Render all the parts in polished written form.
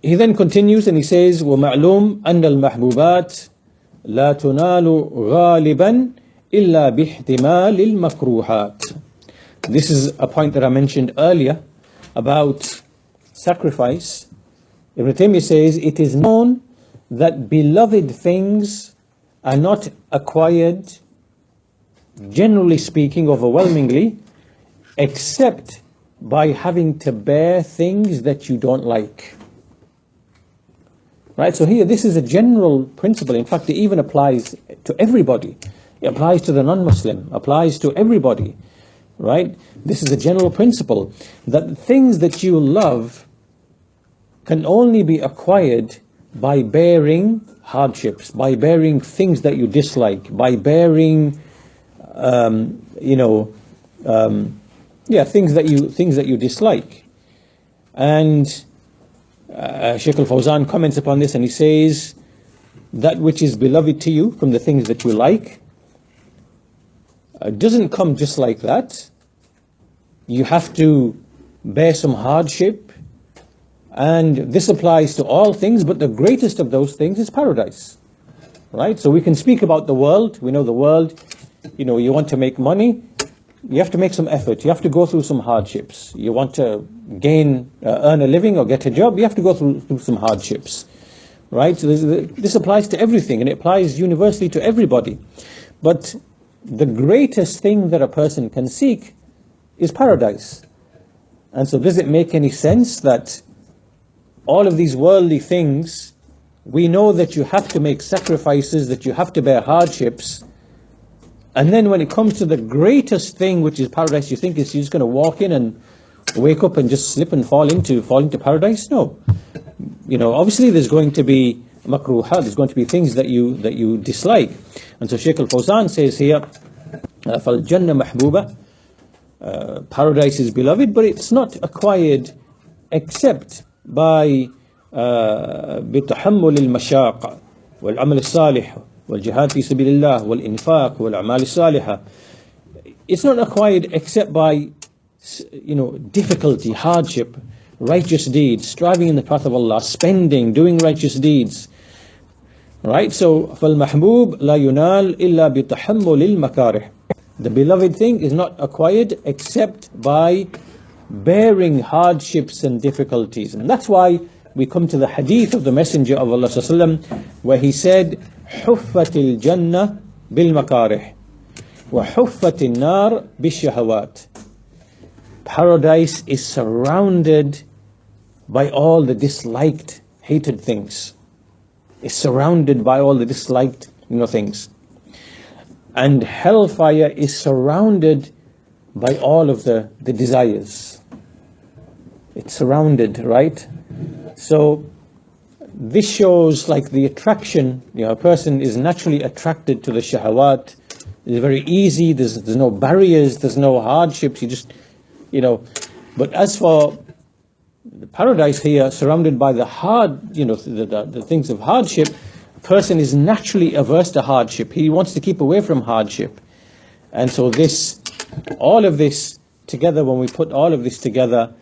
He then continues and he says, وَمَعْلُومٌ أَنَّ الْمَحْبُوبَاتِ لَا تُنَالُ غَالِبًا إِلَّا بِاحْتِمَالِ الْمَكْرُوحَاتِ. This is a point that I mentioned earlier about sacrifice. Ibn Taymiyyah says, it is known that beloved things are not acquired, generally speaking, overwhelmingly, except by having to bear things that you don't like. Right? So here, this is a general principle. In fact, it even applies to everybody. It applies to the non-Muslim, applies to everybody. Right? This is a general principle, that things that you love can only be acquired by bearing hardships, by bearing things that you dislike, by bearing, things that you dislike. And Shaykh al-Fawzan comments upon this and he says, that which is beloved to you from the things that you like doesn't come just like that. You have to bear some hardship, and this applies to all things, but the greatest of those things is paradise. Right? So we can speak about the world. We know the world, you want to make money, you have to make some effort, you have to go through some hardships. You want to earn a living or get a job, you have to go through some hardships. Right? So this applies to everything, and it applies universally to everybody. But the greatest thing that a person can seek is paradise. And so does it make any sense that all of these worldly things, we know that you have to make sacrifices, that you have to bear hardships, and then when it comes to the greatest thing, which is paradise, you think you're just going to walk in and wake up and just slip and fall into paradise? No. Obviously there's going to be makruhat, there's going to be things that you dislike. And so Shaykh al-Fawzan says here, فَالْجَنَّةُ مَحْبُوبَةٌ, paradise is beloved, but it's not acquired except by بتحمل المشاق والعمل الصالح والجهاد في سبيل الله والإنفاق والأعمال الصالحة. It's not acquired except by difficulty, hardship, righteous deeds, striving in the path of Allah, spending, doing righteous deeds. Right? So فالمحبوب لا ينال إلا بتحمل المكاره. The beloved thing is not acquired except by bearing hardships and difficulties. And that's why we come to the hadith of the Messenger of Allah ﷺ, where he said, حُفَّتِ الْجَنَّةِ بِالْمَكَارِحِ وَحُفَّتِ النَّارِ بِالشَّهَوَاتِ. Paradise is surrounded by all the disliked, hated things. It's surrounded by all the disliked, things. And hellfire is surrounded by all of the desires. It's surrounded, right? So this shows like the attraction. A person is naturally attracted to the shahawat. It's very easy. There's no barriers. There's no hardships. You just, But as for the paradise here, surrounded by the hard, the things of hardship, a person is naturally averse to hardship. He wants to keep away from hardship. And so all of this together, when we put all of this together,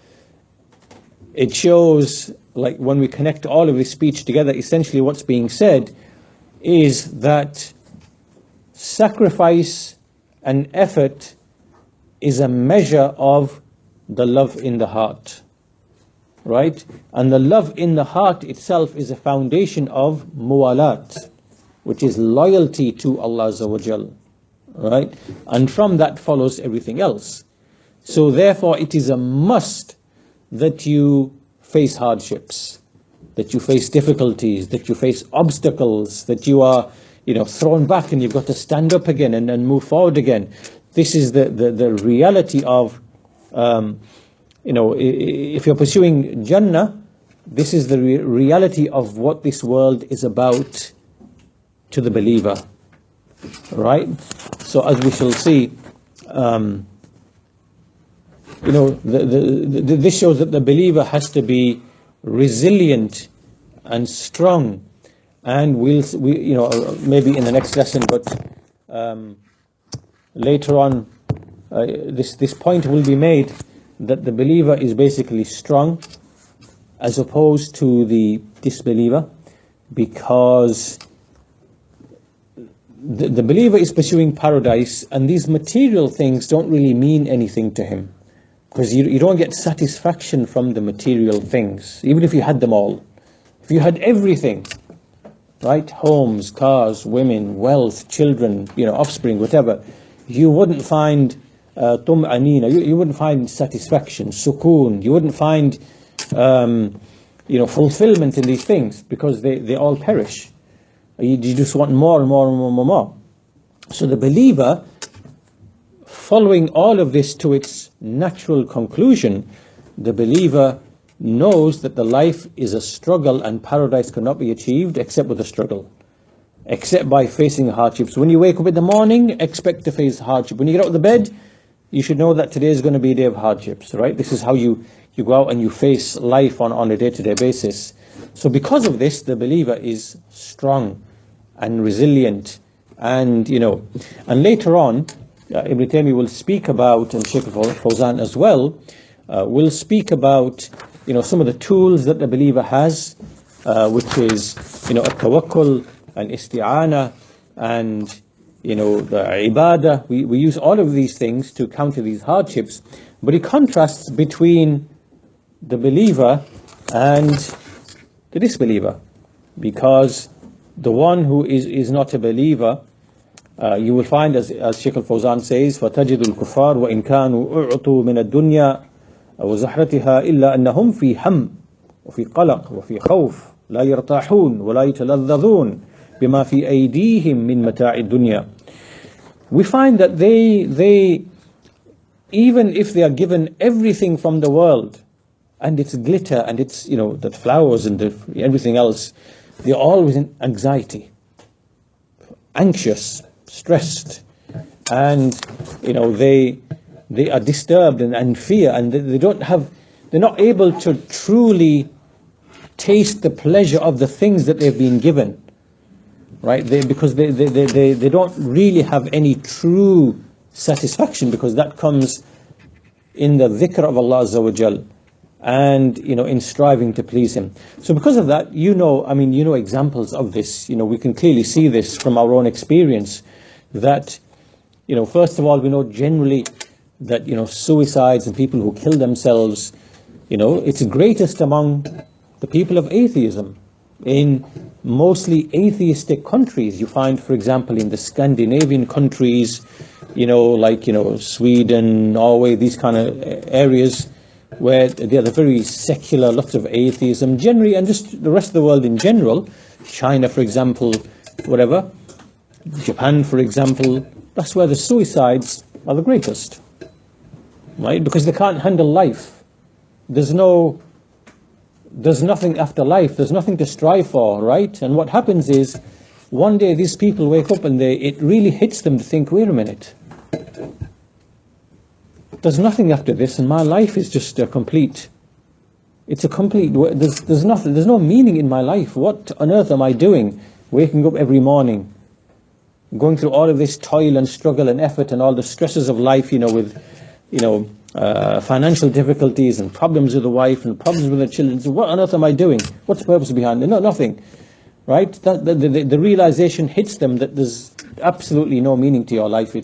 it shows, like when we connect all of this speech together, essentially what's being said is that sacrifice and effort is a measure of the love in the heart. Right? And the love in the heart itself is a foundation of muwalat, which is loyalty to Allah Azza wa Jal. Right? And from that follows everything else. So therefore it is a must that you face hardships, that you face difficulties, that you face obstacles, that you are, thrown back and you've got to stand up again and move forward again. This is the reality of, if you're pursuing Jannah, this is the reality of what this world is about to the believer. Right? So as we shall see, this shows that the believer has to be resilient and strong. And maybe in the next lesson, but later on, this point will be made that the believer is basically strong as opposed to the disbeliever, because the believer is pursuing paradise, and these material things don't really mean anything to him, because you don't get satisfaction from the material things, even if you had them all. If you had everything, right, homes, cars, women, wealth, children, offspring, whatever, you wouldn't find tum'anina, you wouldn't find satisfaction, sukoon, you wouldn't find fulfillment in these things, because they all perish. You just want more and more and more and more. So the believer, following all of this to its natural conclusion, the believer knows that the life is a struggle, and paradise cannot be achieved except with a struggle, except by facing hardships. When you wake up in the morning, expect to face hardship. When you get out of the bed, you should know that today is going to be a day of hardships, right? This is how you go out and you face life on a day-to-day basis. So because of this, the believer is strong and resilient, and later on, Ibn Taymiyyah will speak about, and Shaykh Fawzan as well, will speak about some of the tools that the believer has, which is at-tawakkul and isti'ana and the ibadah. We use all of these things to counter these hardships, but he contrasts between the believer and the disbeliever, because the one who is not a believer, you will find, as Shaykh al-Fawzan says, فَتَجِدُ الْكُفَّارُ وَإِنْ كَانُوا أُعْطُوا مِنَ الدُّنْيَا وزحرتها إلا أنهم في هم وفي قلق وفي خوف لا يرتاحون ولا يتلذذون بما في أيديهم من متاع الدنيا. We find that they even if they are given everything from the world, and its glitter and its the flowers and everything else, they're always in anxiety, anxious, stressed, and they are disturbed and fear, and they're not able to truly taste the pleasure of the things that they've been given, right? Because they don't really have any true satisfaction, because that comes in the dhikr of Allah Azza wa Jal, and in striving to please Him. So because of that, examples of this. We can clearly see this from our own experience, that first of all, we know generally that suicides and people who kill themselves, it's greatest among the people of atheism. In mostly atheistic countries, you find, for example, in the Scandinavian countries, like Sweden, Norway, these kind of areas, where they are very secular, lots of atheism generally, and just the rest of the world in general. China, for example, whatever, Japan, for example, that's where the suicides are the greatest, right? Because they can't handle life. There's nothing after life. There's nothing to strive for, right? And what happens is, one day these people wake up and it really hits them to think, wait a minute, there's nothing after this, and my life is just there's no meaning in my life. What on earth am I doing? Waking up every morning, going through all of this toil and struggle and effort and all the stresses of life, with financial difficulties and problems with the wife and problems with the children. So what on earth am I doing? What's the purpose behind it? No, nothing, right? The realization hits them that there's absolutely no meaning to your life.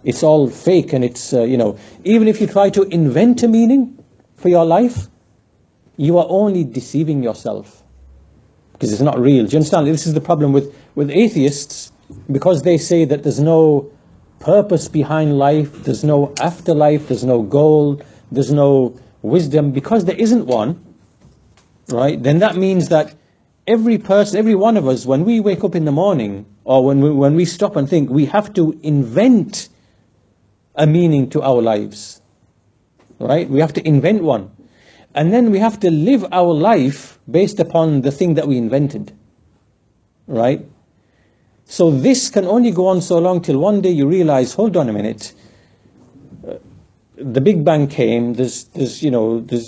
It's all fake, and it's even if you try to invent a meaning for your life, you are only deceiving yourself, because it's not real. Do you understand? This is the problem with atheists, because they say that there's no purpose behind life, there's no afterlife, there's no goal, there's no wisdom. Because there isn't one, right? Then that means that every person, every one of us, when we wake up in the morning, or when we stop and think, we have to invent a meaning to our lives, right? We have to invent one, and then we have to live our life based upon the thing that we invented, right? So this can only go on so long, till one day you realize, hold on a minute, the Big Bang came, there's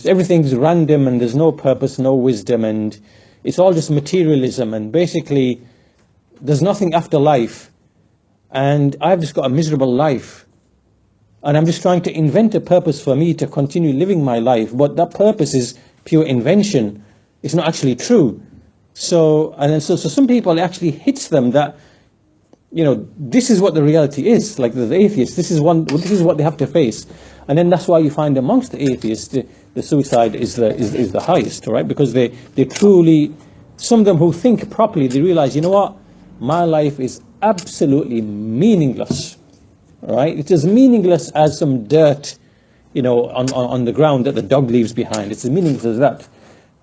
everything's random, and there's no purpose, no wisdom, and it's all just materialism, and basically there's nothing after life, and I've just got a miserable life, and I'm just trying to invent a purpose for me to continue living my life, but that purpose is pure invention. It's not actually true. So some people, it actually hits them that, this is what the reality is. Like the atheists, this is what they have to face. And then that's why you find amongst the atheists, the suicide is the highest, right? Because they truly, some of them who think properly, they realize, you know what, my life is absolutely meaningless, right? It's as meaningless as some dirt, on the ground that the dog leaves behind. It's as meaningless as that,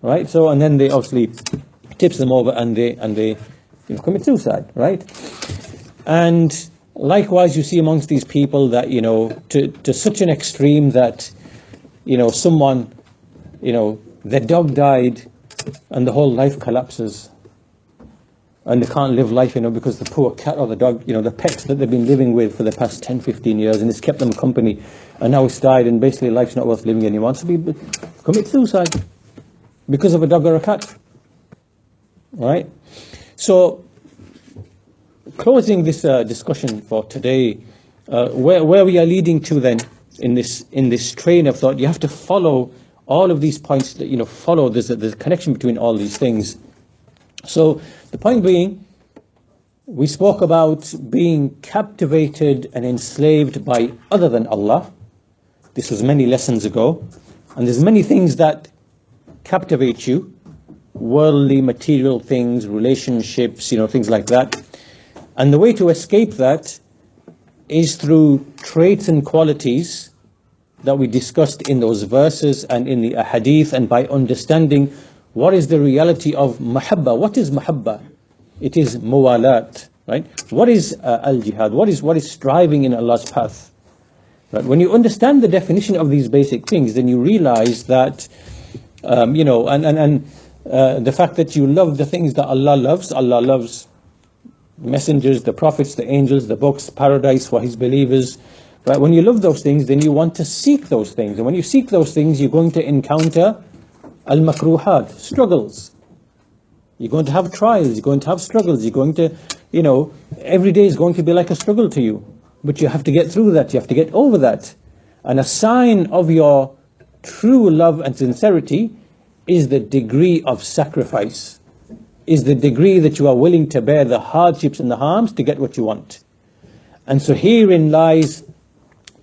right? So, and then they obviously tips them over and they commit suicide, right? And likewise, you see amongst these people that, to such an extreme that, someone, their dog died and the whole life collapses. And they can't live life, because the poor cat or the dog, the pets that they've been living with for the past 10, 15 years, and it's kept them company, and now it's died, and basically life's not worth living anymore. So people commit suicide because of a dog or a cat, right? So, closing this discussion for today, where we are leading to then in this train of thought, you have to follow all of these points. That follow. There's a connection between all these things. So the point being, we spoke about being captivated and enslaved by other than Allah. This was many lessons ago, and there's many things that captivate you, worldly, material things, relationships, things like that. And the way to escape that is through traits and qualities that we discussed in those verses and in the hadith, and by understanding what is the reality of mahabba. What is mahabba? It is muwalat, right? What is al-jihad? What is striving in Allah's path? Right? When you understand the definition of these basic things, then you realize that, the fact that you love the things that Allah loves messengers, the prophets, the angels, the books, paradise for His believers. Right? When you love those things, then you want to seek those things. And when you seek those things, you're going to encounter al-makruhat, struggles. You're going to have trials, you're going to have struggles, you're going to, every day is going to be like a struggle to you. But you have to get through that, you have to get over that. And a sign of your true love and sincerity is the degree of sacrifice, is the degree that you are willing to bear the hardships and the harms to get what you want. And so herein lies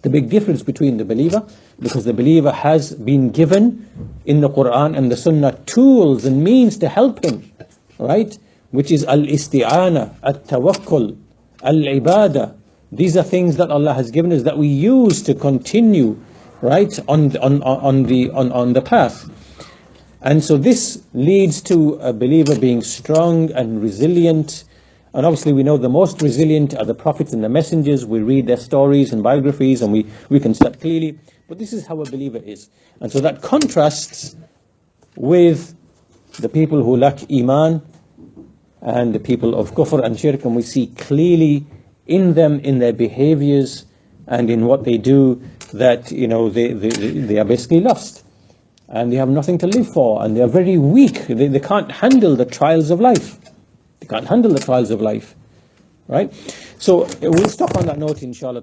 the big difference between the believer, because the believer has been given in the Quran and the Sunnah tools and means to help him, right? Which is al-isti'ana, al-tawakkul, al-ibadah. These are things that Allah has given us that we use to continue, right, on the path. And so this leads to a believer being strong and resilient. And obviously we know the most resilient are the prophets and the messengers. We read their stories and biographies and we can see that clearly. But this is how a believer is. And so that contrasts with the people who lack iman and the people of kufr and shirk. And we see clearly in them, in their behaviors and in what they do, that they are basically lost. And they have nothing to live for. And they are very weak. They can't handle the trials of life. They can't handle the trials of life, right? So we'll stop on that note, inshallah.